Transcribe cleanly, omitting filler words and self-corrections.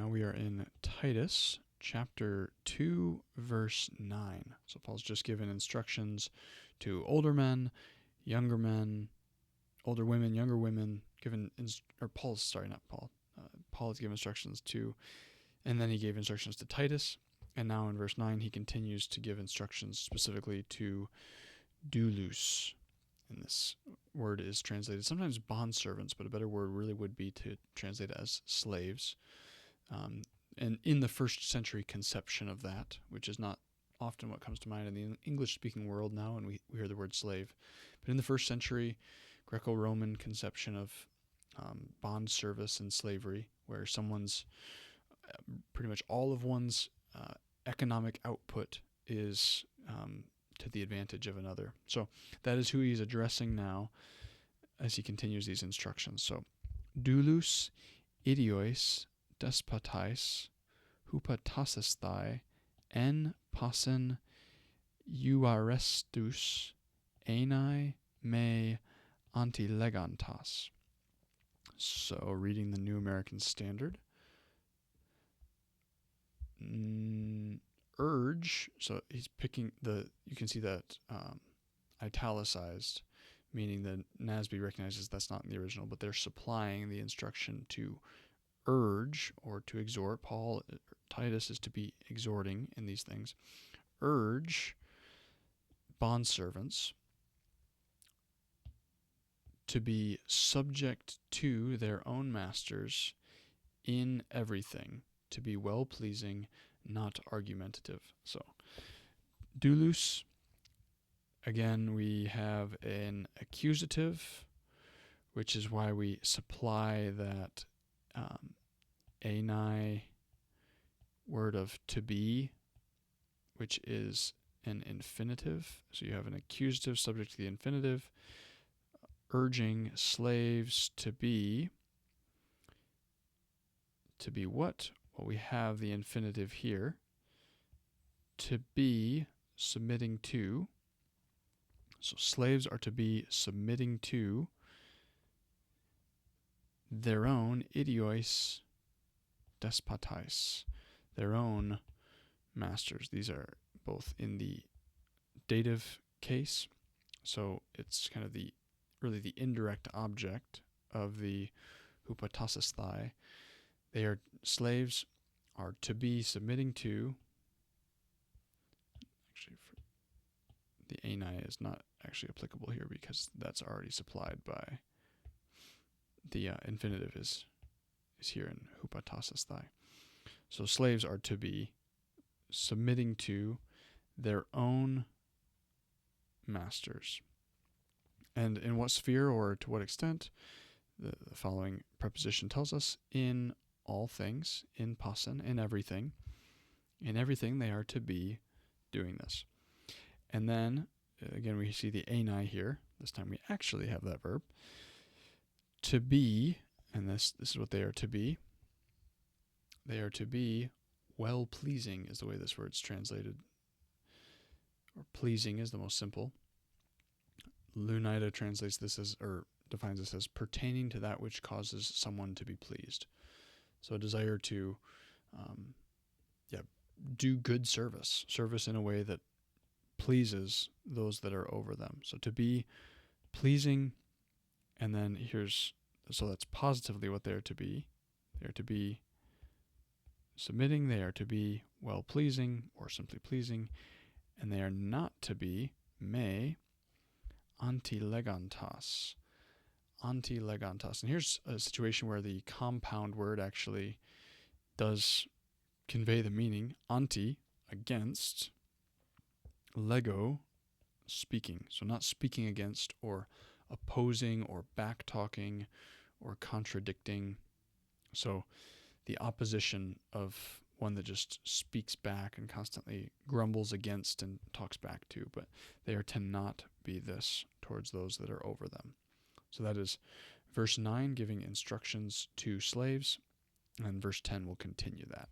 Now we are in Titus chapter 2, verse 9. So Paul's just given instructions to older men, younger men, older women, younger women, Paul has given instructions to, and then he gave instructions to Titus. And now in verse 9, he continues to give instructions specifically to doulos. And this word is translated sometimes bondservants, but a better word really would be to translate as slaves. And in the first century conception of that, which is not often what comes to mind in the English-speaking world now, and we hear the word slave. But in the first century Greco-Roman conception of bond service and slavery, where someone's, pretty much all of one's economic output is to the advantage of another. So that is who he's addressing now as he continues these instructions. So, doulos idiois despotais hupatasesthai en passen euarestus enai me antilegantas. So, reading the New American Standard. Urge, so he's picking you can see that italicized, meaning that NASB recognizes that's not in the original, but they're supplying the instruction to urge or to exhort. Titus is to be exhorting in these things. Urge bondservants to be subject to their own masters in everything, to be well-pleasing, not argumentative. So, doulos, again, we have an accusative, which is why we supply that enai word of to be, which is an infinitive. So you have an accusative subject to the infinitive, urging slaves to be what? Well, we have the infinitive here. To be submitting to. So slaves are to be submitting to their own idiois despotais, their own masters. These are both in the dative case, so it's kind of really the indirect object of the hupatasesthai. Slaves are to be submitting to. Actually, the enai is not actually applicable here because that's already supplied by the infinitive is here in hupatasesthai. So slaves are to be submitting to their own masters. And in what sphere or to what extent? The following preposition tells us: in all things, in passen, in everything. In everything they are to be doing this. And then, again, we see the enai here. This time we actually have that verb. To be, and this is what they are to be. They are to be well-pleasing is the way this word's translated. Or pleasing is the most simple. Lunida translates this as, or defines this as pertaining to that which causes someone to be pleased. So a desire to do good service in a way that pleases those that are over them. So to be pleasing, and then so that's positively what they are to be. They are to be submitting, they are to be well-pleasing or simply pleasing, and they are not to be me antilegantas. Antilegantas. And here's a situation where the compound word actually does convey the meaning. Anti, against, lego, speaking. So not speaking against or opposing or back-talking or contradicting. So the opposition of one that just speaks back and constantly grumbles against and talks back to. But they are to not be this towards those that are over them. So that is verse 9 giving instructions to slaves, and verse 10 will continue that.